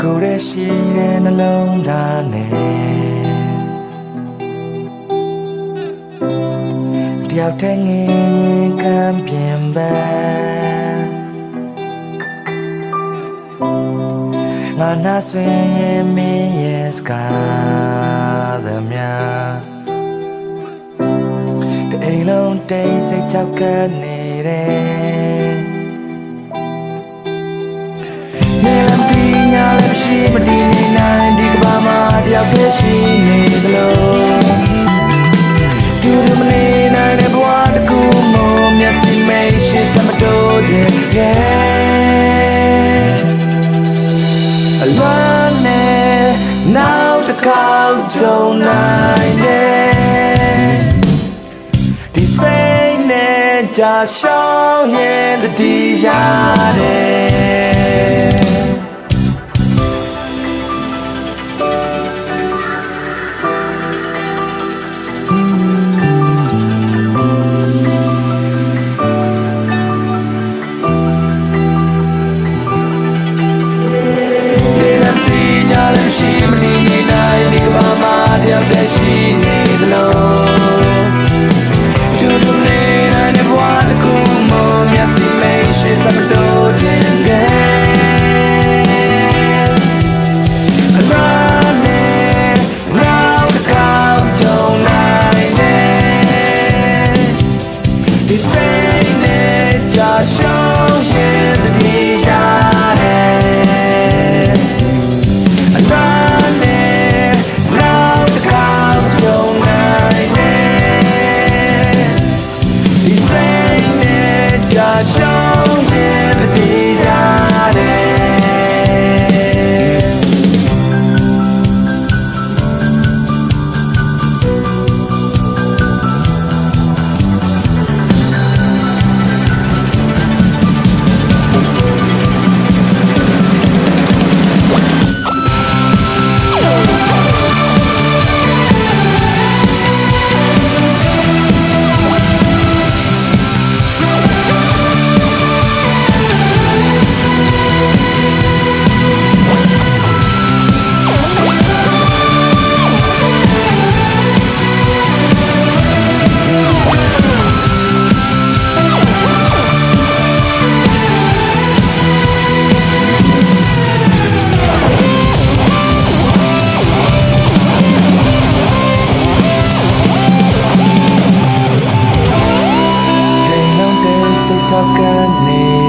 ကိုယ်ရဲ့ရှိတဲ့နှလုံးသားနဲ့တယောက်တည်းငင်ခံပြင်ပငါနာဆွေရဲ့မင်းရဲ့စကားသမျှတအိမ်လုံးတိတ်ဆိတ်ချောက်ကနေတယ်နေလမ်းတီးညာလည်းမရှိမတည်နေနိုင်ဒီကဘာမှာတယောက်တည်းရှိနေသလိုတူမနေနိုင်တဲ့ဘဝတစ်ခုမှမျက်စိမိတ်ရှိစမတိုးခြင်း yeah အလွမ်းနဲ့နောက်တစ်ခေါက်ကြုံနိုင်တယ်ဒီစိတ်နဲ့ကြာရှောင်းရင်တတိရတယ်ရှိမနေနိုင်ဒီကဘာမှာတယောက်တည်းရှိနေသလိုတူတူနေနိုင်တဲ့ဘဝတစ်ခုမှမျက်စိမိတ်ရှိစမတိုးခြင်းတဲ့အလားနဲ့နောက်တစ်ခါကြုံနိုင်တယ်ဒီစိတ်နဲ့ကြာရှောင်းရင်တတိရတယ်ချောက်ကနေ